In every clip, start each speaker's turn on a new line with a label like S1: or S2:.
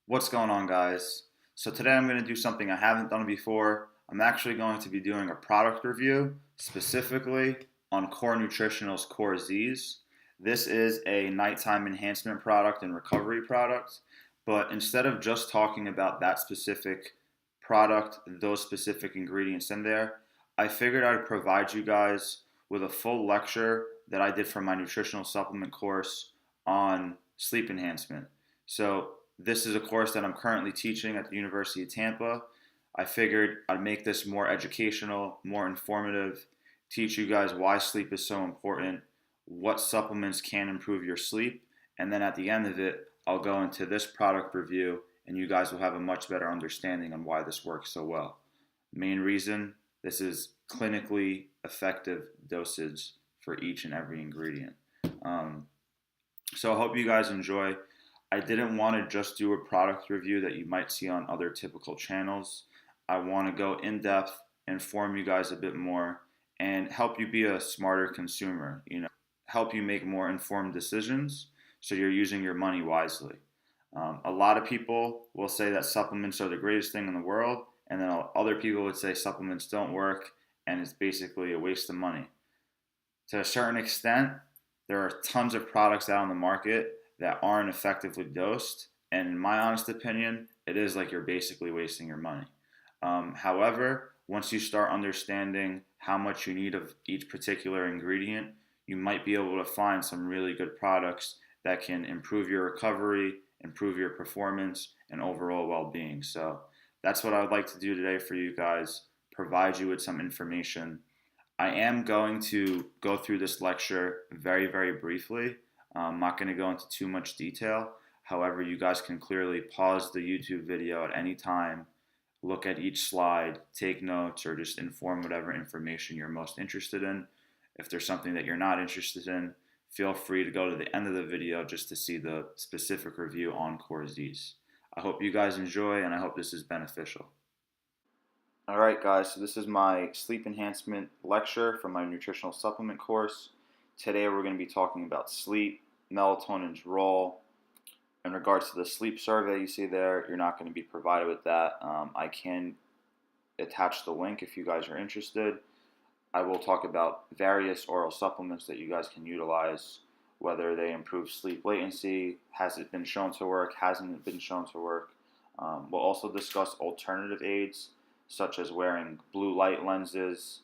S1: What's going on, guys? So today I'm going to do something I haven't done before. I'm actually going to be doing a product review specifically on Core Nutritional's Core Z's. This is a nighttime enhancement product and recovery product, but instead of just talking about that specific product, those specific ingredients in there, I figured I'd provide you guys with a full lecture that I did for my nutritional supplement course on sleep enhancement. So this is a course that I'm currently teaching at the University of Tampa. I figured I'd make this more educational, more informative, teach you guys why sleep is so important, what supplements can improve your sleep, and then at the end of it, I'll go into this product review and you guys will have a much better understanding on why this works so well. Main reason, this is clinically effective dosage for each and every ingredient. Um, so I hope you guys enjoy. I didn't want to just do a product review that you might see on other typical channels. I want to go in depth, inform you guys a bit more, and help you be a smarter consumer. Help you make more informed decisions so you're using your money wisely. A lot of people will say that supplements are the greatest thing in the world, and then other people would say supplements don't work and it's basically a waste of money. To a certain extent, there are tons of products out on the market that aren't effectively dosed, and in my honest opinion, it is like you're basically wasting your money. However, once you start understanding how much you need of each particular ingredient, you might be able to find some really good products that can improve your recovery, improve your performance, and overall well being. So that's what I would like to do today for you guys, provide you with some information. I am going to go through this lecture very, very briefly. I'm not going to go into too much detail. However, you guys can clearly pause the YouTube video at any time, look at each slide, take notes, or just inform whatever information you're most interested in. If there's something that you're not interested in, feel free to go to the end of the video just to see the specific review on Core Z's. I hope you guys enjoy, and I hope this is beneficial. All right, guys, so this is my sleep enhancement lecture for my nutritional supplement course. Today we're going to be talking about sleep, melatonin's role. In regards to the sleep survey you see there, you're not going to be provided with that. I can attach the link if you guys are interested. I will talk about various oral supplements that you guys can utilize, whether they improve sleep latency, has it been shown to work, hasn't it been shown to work. We'll also discuss alternative aids, such as wearing blue light lenses,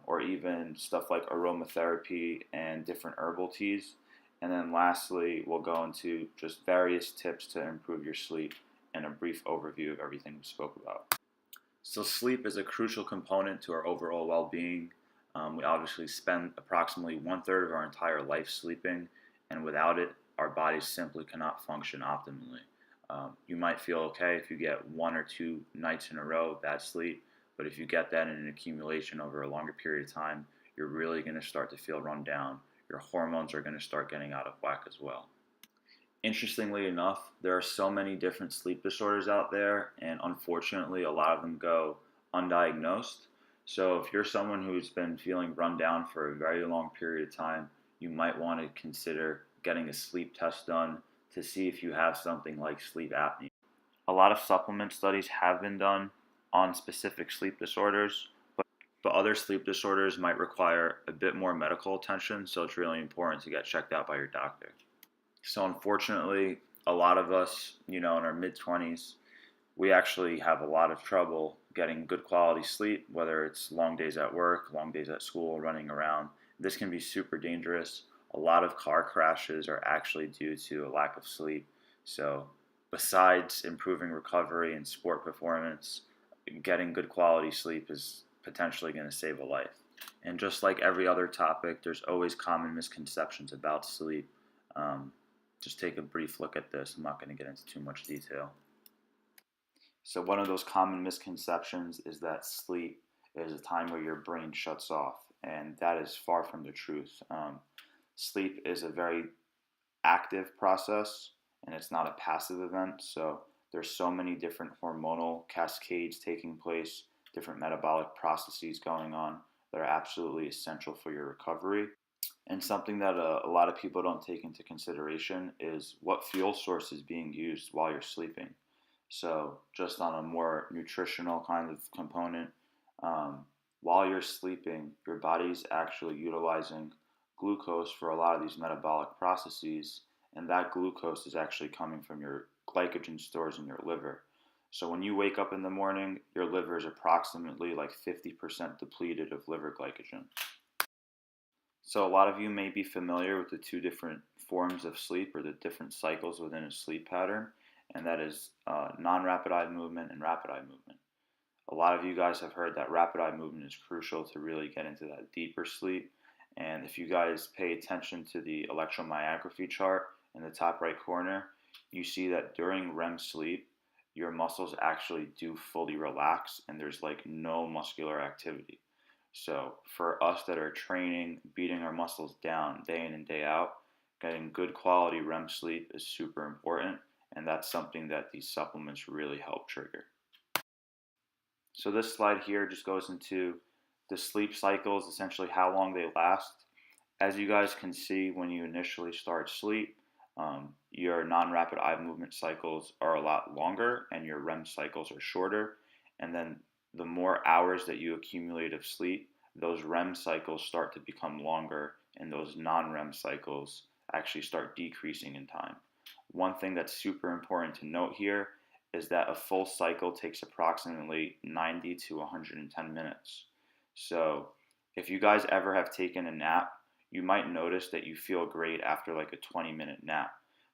S1: or even stuff like aromatherapy and different herbal teas. And then lastly, we'll go into just various tips to improve your sleep and a brief overview of everything we spoke about. So sleep is a crucial component to our overall well-being. We obviously spend approximately 1/3 of our entire life sleeping, and without it, our bodies simply cannot function optimally. You might feel okay if you get 1 or 2 nights in a row of bad sleep, but if you get that in an accumulation over a longer period of time, you're really going to start to feel run down. Your hormones are going to start getting out of whack as well. Interestingly enough, there are so many different sleep disorders out there, and unfortunately, a lot of them go undiagnosed. So if you're someone who's been feeling run down for a very long period of time, you might want to consider getting a sleep test done to see if you have something like sleep apnea. A lot of supplement studies have been done on specific sleep disorders, but other sleep disorders might require a bit more medical attention, so it's really important to get checked out by your doctor. So unfortunately, a lot of us, in our mid-20s, we actually have a lot of trouble getting good quality sleep, whether it's long days at work, long days at school, running around. This can be super dangerous. A lot of car crashes are actually due to a lack of sleep. So besides improving recovery and sport performance, getting good quality sleep is potentially going to save a life. And just like every other topic, there's always common misconceptions about sleep. Just take a brief look at this. I'm not going to get into too much detail. So one of those common misconceptions is that sleep is a time where your brain shuts off, and that is far from the truth. Sleep is a very active process, and it's not a passive event. So there's so many different hormonal cascades taking place, different metabolic processes going on that are absolutely essential for your recovery. And something that a lot of people don't take into consideration is what fuel source is being used while you're sleeping. So, just on a more nutritional kind of component, um, while you're sleeping, your body's actually utilizing glucose for a lot of these metabolic processes, and that glucose is actually coming from your glycogen stores in your liver. So, when you wake up in the morning, your liver is approximately like 50% depleted of liver glycogen. So, a lot of you may be familiar with the two different forms of sleep or the different cycles within a sleep pattern, and that is non rapid eye movement and rapid eye movement. A lot of you guys have heard that rapid eye movement is crucial to really get into that deeper sleep. And if you guys pay attention to the electromyography chart in the top right corner, you see that during REM sleep, your muscles actually do fully relax and there's like no muscular activity. So for us that are training, beating our muscles down day in and day out, getting good quality REM sleep is super important, and that's something that these supplements really help trigger. So this slide here just goes into the sleep cycles, essentially how long they last. As you guys can see, when you initially start sleep, your non-rapid eye movement cycles are a lot longer and your REM cycles are shorter. And then the more hours that you accumulate of sleep, those REM cycles start to become longer and those non-REM cycles actually start decreasing in time. One thing that's super important to note here is that a full cycle takes approximately 90 to 110 minutes. So if you guys ever have taken a nap, you might notice that you feel great after like a 20-minute nap.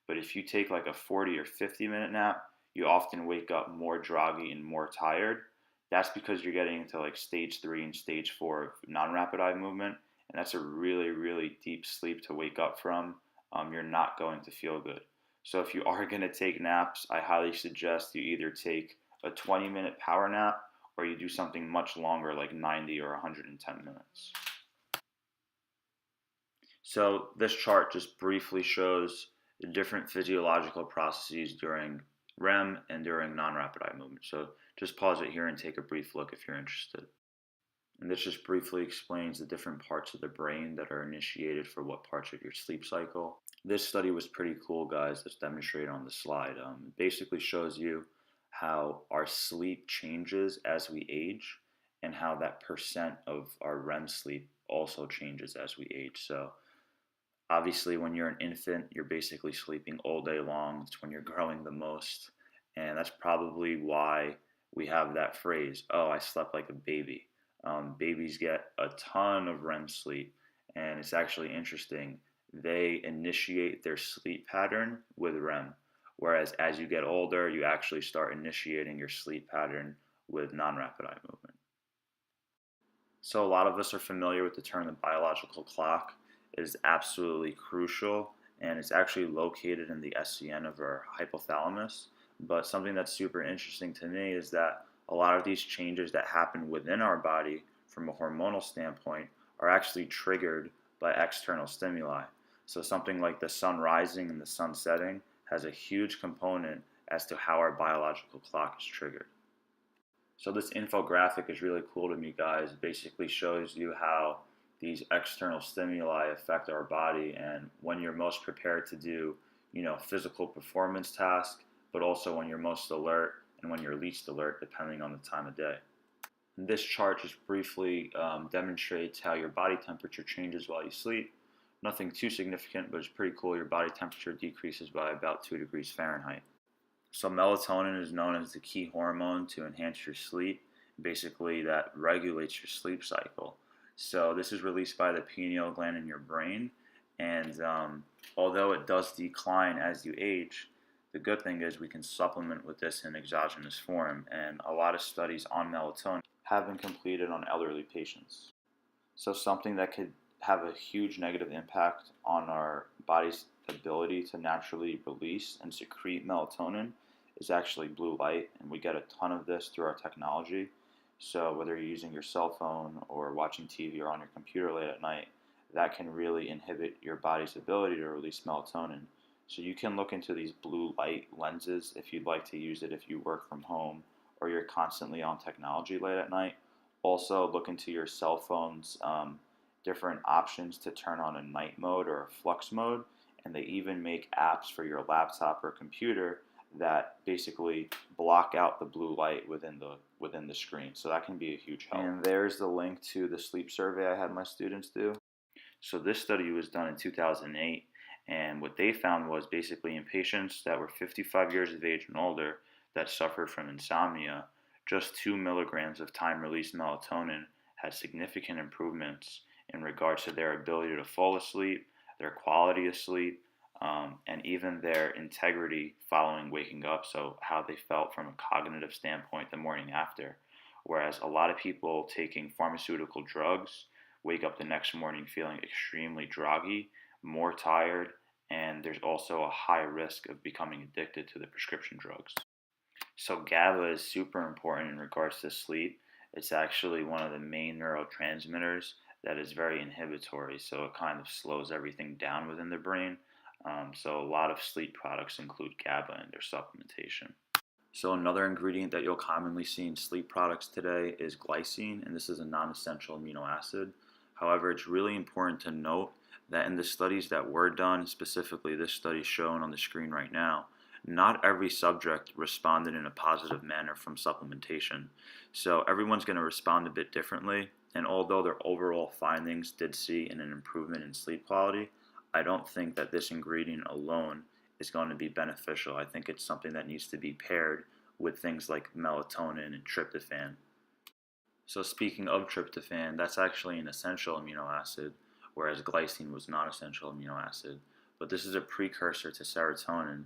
S1: But if you take like a 40 or 50-minute nap, you often wake up more groggy and more tired. That's because you're getting into like stage 3 and stage 4 of non-rapid eye movement, and that's a really, really deep sleep to wake up from. You're not going to feel good. So if you are going to take naps, I highly suggest you either take a 20-minute power nap or you do something much longer like 90 or 110 minutes. So this chart just briefly shows the different physiological processes during REM and during non-rapid eye movement. So just pause it here and take a brief look if you're interested. And this just briefly explains the different parts of the brain that are initiated for what parts of your sleep cycle. This study was pretty cool, guys, that's demonstrated on the slide. It basically shows you how our sleep changes as we age and how that percent of our REM sleep also changes as we age. So obviously, when you're an infant, you're basically sleeping all day long. It's when you're growing the most. And that's probably why we have that phrase, oh, I slept like a baby. Babies get a ton of REM sleep. And it's actually interesting. They initiate their sleep pattern with REM. Whereas as you get older, you actually start initiating your sleep pattern with non rapid eye movement. So, a lot of us are familiar with the term the biological clock. It is absolutely crucial, and it's actually located in the SCN of our hypothalamus. But something that's super interesting to me is that a lot of these changes that happen within our body from a hormonal standpoint are actually triggered by external stimuli. So something like the sun rising and the sun setting has a huge component as to how our biological clock is triggered. So this infographic is really cool to me, guys. It basically shows you how these external stimuli affect our body and when you're most prepared to do, physical performance tasks, but also when you're most alert and when you're least alert, depending on the time of day. And this chart just briefly demonstrates how your body temperature changes while you sleep. Nothing too significant, but it's pretty cool. Your body temperature decreases by about 2 degrees Fahrenheit. So melatonin is known as the key hormone to enhance your sleep. Basically, that regulates your sleep cycle. So this is released by the pineal gland in your brain, and although it does decline as you age, the good thing is we can supplement with this in exogenous form, and a lot of studies on melatonin have been completed on elderly patients. So something that could have a huge negative impact on our body's ability to naturally release and secrete melatonin is actually blue light, and we get a ton of this through our technology. So whether you're using your cell phone or watching TV or on your computer late at night, that can really inhibit your body's ability to release melatonin. So you can look into these blue light lenses if you'd like to use it if you work from home or you're constantly on technology late at night. Also look into your cell phone's different options to turn on a night mode or a flux mode, and they even make apps for your laptop or computer that basically block out the blue light within the screen. So that can be a huge help. And there's the link to the sleep survey I had my students do. So this study was done in 2008, and what they found was basically in patients that were 55 years of age and older that suffered from insomnia, just 2 milligrams of time-release melatonin had significant improvements in regards to their ability to fall asleep, their quality of sleep, and even their integrity following waking up, so how they felt from a cognitive standpoint the morning after. Whereas a lot of people taking pharmaceutical drugs wake up the next morning feeling extremely groggy, more tired, and there's also a high risk of becoming addicted to the prescription drugs. So GABA is super important in regards to sleep. It's actually one of the main neurotransmitters that is very inhibitory, so it kind of slows everything down within the brain. So a lot of sleep products include GABA in their supplementation. So another ingredient that you'll commonly see in sleep products today is glycine, and this is a non-essential amino acid. However, it's really important to note that in the studies that were done, specifically this study shown on the screen right now, not every subject responded in a positive manner from supplementation. So everyone's going to respond a bit differently, and although their overall findings did see an improvement in sleep quality, I don't think that this ingredient alone is going to be beneficial. I think it's something that needs to be paired with things like melatonin and tryptophan. So speaking of tryptophan, that's actually an essential amino acid, whereas glycine was not essential amino acid. But this is a precursor to serotonin,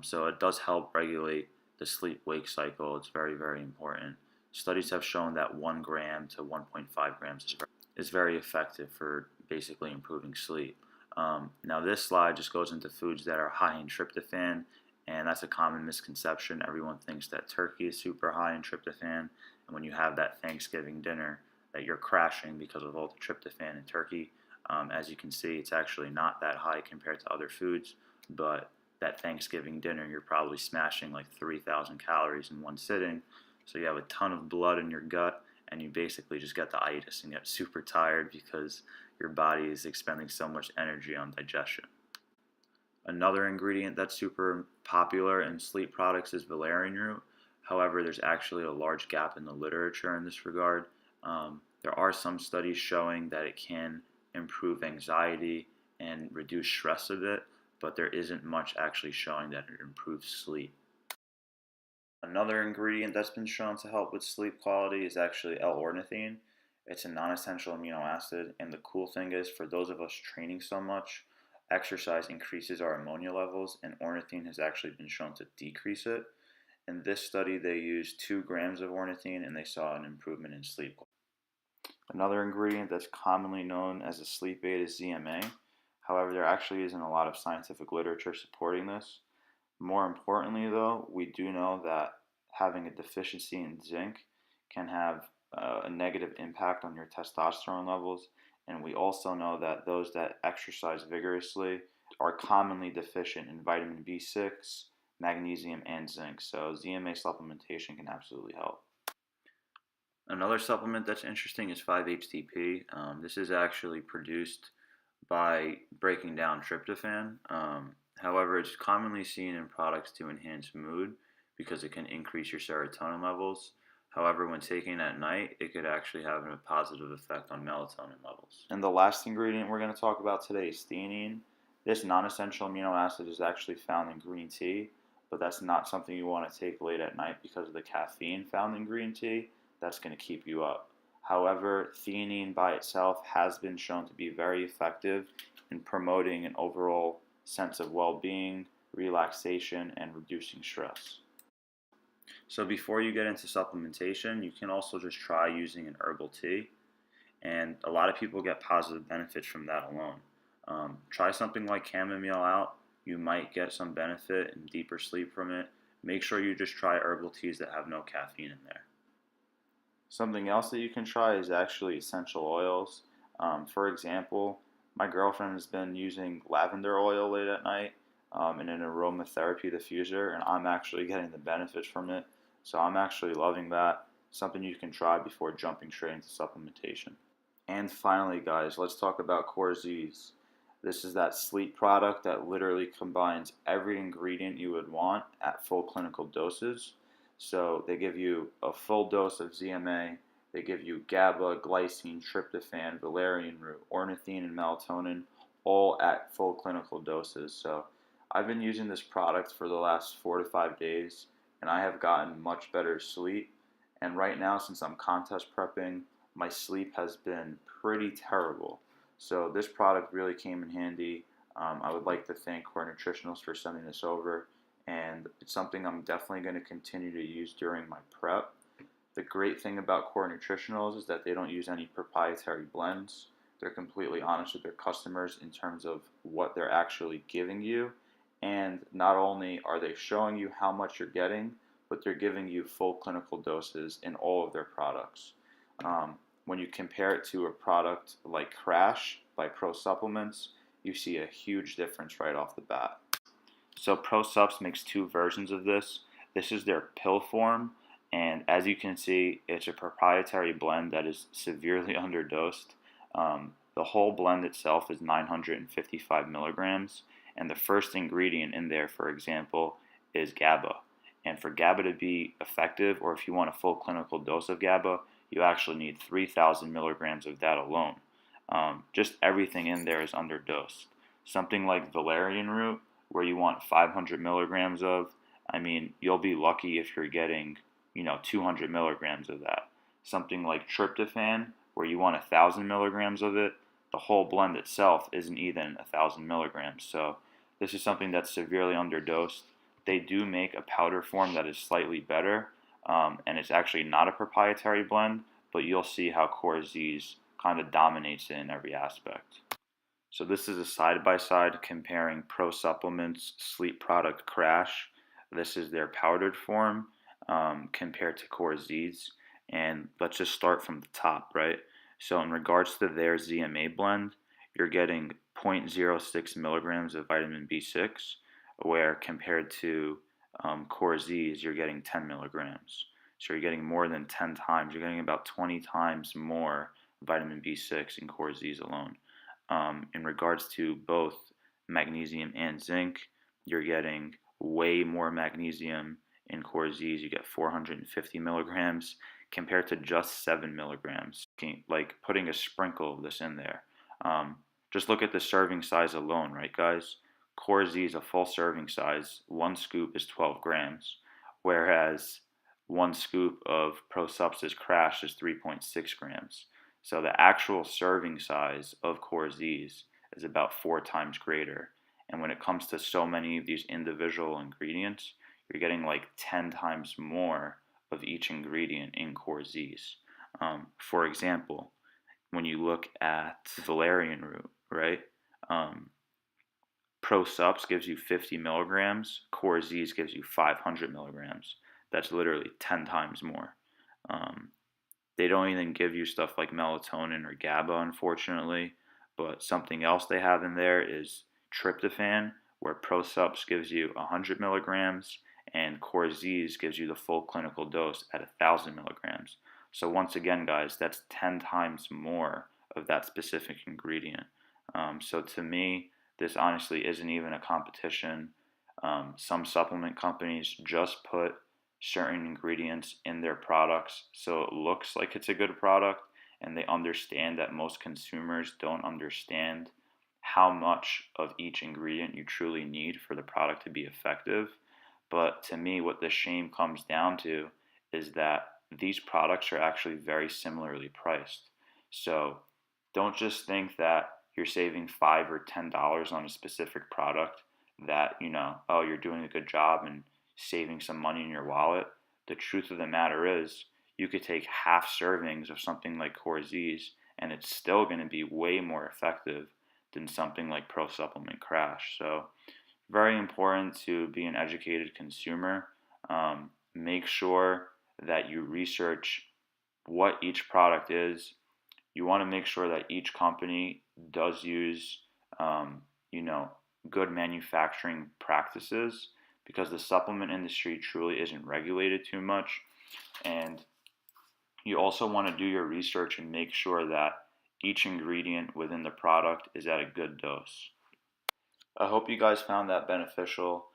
S1: so it does help regulate the sleep-wake cycle. It's very, very important. Studies have shown that 1 gram to 1.5 grams is very effective for basically improving sleep. Now this slide just goes into foods that are high in tryptophan, and that's a common misconception. Everyone thinks that turkey is super high in tryptophan, and when you have that Thanksgiving dinner that you're crashing because of all the tryptophan in turkey. As you can see, it's actually not that high compared to other foods, but that Thanksgiving dinner, you're probably smashing like 3,000 calories in one sitting, so you have a ton of blood in your gut, and you basically just get the itis and get super tired because your body is expending so much energy on digestion. Another ingredient that's super popular in sleep products is valerian root. However, there's actually a large gap in the literature in this regard. There are some studies showing that it can improve anxiety and reduce stress a bit, but there isn't much actually showing that it improves sleep. Another ingredient that's been shown to help with sleep quality is actually L-ornithine. It's a non-essential amino acid, and the cool thing is, for those of us training so much, exercise increases our ammonia levels, and ornithine has actually been shown to decrease it. In this study, they used 2 grams of ornithine, and they saw an improvement in sleep quality. Another ingredient that's commonly known as a sleep aid is ZMA. However, there actually isn't a lot of scientific literature supporting this. More importantly, though, we do know that having a deficiency in zinc can have a negative impact on your testosterone levels, and we also know that those that exercise vigorously are commonly deficient in vitamin B6, magnesium, and zinc, so ZMA supplementation can absolutely help. Another supplement that's interesting is 5-HTP. This is actually produced by breaking down tryptophan. However, it's commonly seen in products to enhance mood because it can increase your serotonin levels. However, when taken at night, it could actually have a positive effect on melatonin levels. And the last ingredient we're going to talk about today is theanine. This non-essential amino acid is actually found in green tea, but that's not something you want to take late at night because of the caffeine found in green tea. That's going to keep you up. However, theanine by itself has been shown to be very effective in promoting an overall sense of well-being, relaxation, and reducing stress. So before you get into supplementation, you can also just try using an herbal tea, and a lot of people get positive benefits from that alone. Try something like chamomile out. You might get some benefit and deeper sleep from it. Make sure you just try herbal teas that have no caffeine in there. Something else that you can try is actually essential oils. For example, my girlfriend has been using lavender oil late at night in an aromatherapy diffuser, and I'm actually getting the benefits from it. So I'm actually loving that. Something you can try before jumping straight into supplementation. And finally, guys, let's talk about Core Z's. This is that sleep product that literally combines every ingredient you would want at full clinical doses. So they give you a full dose of ZMA, they give you GABA, glycine, tryptophan, valerian root, ornithine, and melatonin, all at full clinical doses. So I've been using this product for the last 4 to 5 days, and I have gotten much better sleep. And right now, since I'm contest prepping, my sleep has been pretty terrible. So this product really came in handy. I would like to thank Core Nutritionals for sending this over, and it's something I'm definitely going to continue to use during my prep. The great thing about Core Nutritionals is that they don't use any proprietary blends. They're completely honest with their customers in terms of what they're actually giving you. And not only are they showing you how much you're getting, but they're giving you full clinical doses in all of their products. When you compare it to a product like Crash by Pro Supplements, you see a huge difference right off the bat. So Pro Supps makes two versions of this. This is their pill form, and as you can see, it's a proprietary blend that is severely underdosed. The whole blend itself is 955 milligrams, and the first ingredient in there, for example, is GABA. And for GABA to be effective, or if you want a full clinical dose of GABA, you actually need 3,000 milligrams of that alone. Just everything in there is underdosed. Something like valerian root, where you want 500 milligrams of, I mean, you'll be lucky if you're getting, 200 milligrams of that. Something like tryptophan, where you want 1,000 milligrams of it, the whole blend itself isn't even 1,000 milligrams. So this is something that's severely underdosed. They do make a powder form that is slightly better, and it's actually not a proprietary blend, but you'll see how Core Z's kind of dominates it in every aspect. So this is a side-by-side comparing Pro Supplements sleep product Crash. This is their powdered form compared to Core Z's. And let's just start from the top, right? So in regards to their ZMA blend, you're getting 0.06 milligrams of vitamin B6, where compared to Core Z's, you're getting 10 milligrams. So you're getting more than 10 times. You're getting about 20 times more vitamin B6 in Core Z's alone. In regards to both magnesium and zinc, you're getting way more magnesium in Core Z's. You get 450 milligrams compared to just 7 milligrams. Like putting a sprinkle of this in there. Just look at the serving size alone, right, guys? Core Z is a full serving size. One scoop is 12 grams, whereas one scoop of Pro Substance Crash is 3.6 grams. So the actual serving size of Core Z's is about 4 times greater. And when it comes to so many of these individual ingredients, you're getting like 10 times more of each ingredient in Core Z's. For example, when you look at valerian root, right? Pro Subs gives you 50 milligrams. Core Z's gives you 500 milligrams. That's literally 10 times more. They don't even give you stuff like melatonin or GABA, unfortunately. But something else they have in there is tryptophan, where Pro Subs gives you 100 milligrams, and Core Z's gives you the full clinical dose at 1,000 milligrams. So once again, guys, that's 10 times more of that specific ingredient. So to me, this honestly isn't even a competition. Some supplement companies just put certain ingredients in their products so it looks like it's a good product, and they understand that most consumers don't understand how much of each ingredient you truly need for the product to be effective. But to me, what the shame comes down to is that these products are actually very similarly priced. So don't just think that you're saving $5 or $10 on a specific product, that, oh, you're doing a good job and saving some money in your wallet. The truth of the matter is, you could take half servings of something like Core Z's, and it's still going to be way more effective than something like Pro Supplement Crash. So very important to be an educated consumer. Make sure that you research what each product is. You want to make sure that each company does use, good manufacturing practices, because the supplement industry truly isn't regulated too much. And you also want to do your research and make sure that each ingredient within the product is at a good dose. I hope you guys found that beneficial.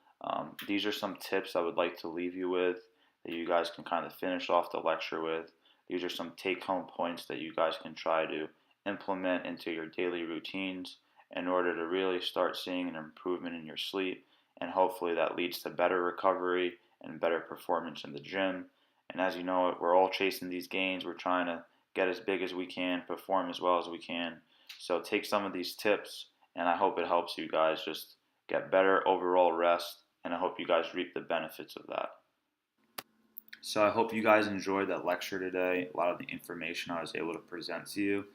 S1: These are some tips I would like to leave you with that you guys can kind of finish off the lecture with. These are some take-home points that you guys can try to implement into your daily routines in order to really start seeing an improvement in your sleep, and hopefully that leads to better recovery and better performance in the gym. And as you know, we're all chasing these gains. We're trying to get as big as we can, perform as well as we can. So take some of these tips, and I hope it helps you guys just get better overall rest, and I hope you guys reap the benefits of that. So I hope you guys enjoyed that lecture today, a lot of the information I was able to present to you.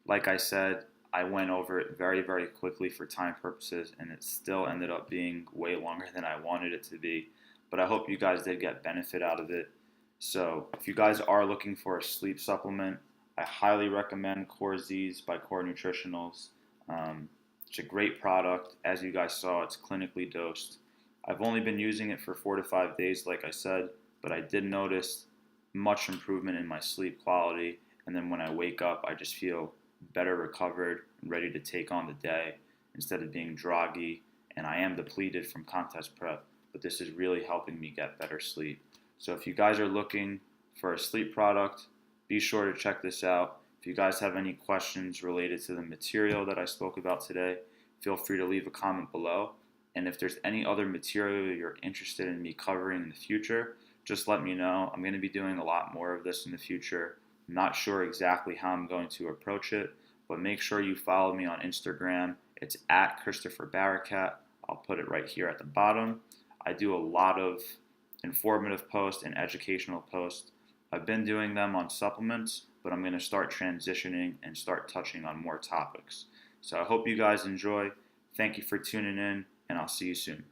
S1: Like I said, I went over it very, very quickly for time purposes, and it still ended up being way longer than I wanted it to be. But I hope you guys did get benefit out of it. So if you guys are looking for a sleep supplement, I highly recommend Core ZZZ by Core Nutritionals. It's a great product. As you guys saw, it's clinically dosed. I've only been using it for 4 to 5 days, like I said, but I did notice much improvement in my sleep quality. And then when I wake up, I just feel better recovered and ready to take on the day instead of being groggy. And I am depleted from contest prep, but this is really helping me get better sleep. So if you guys are looking for a sleep product, be sure to check this out. If you guys have any questions related to the material that I spoke about today, feel free to leave a comment below. And if there's any other material you're interested in me covering in the future, just let me know. I'm going to be doing a lot more of this in the future. I'm not sure exactly how I'm going to approach it, but make sure you follow me on Instagram. It's at Christopher Barakat. I'll put it right here at the bottom. I do a lot of informative posts and educational posts. I've been doing them on supplements, but I'm going to start transitioning and start touching on more topics. So I hope you guys enjoy. Thank you for tuning in, and I'll see you soon.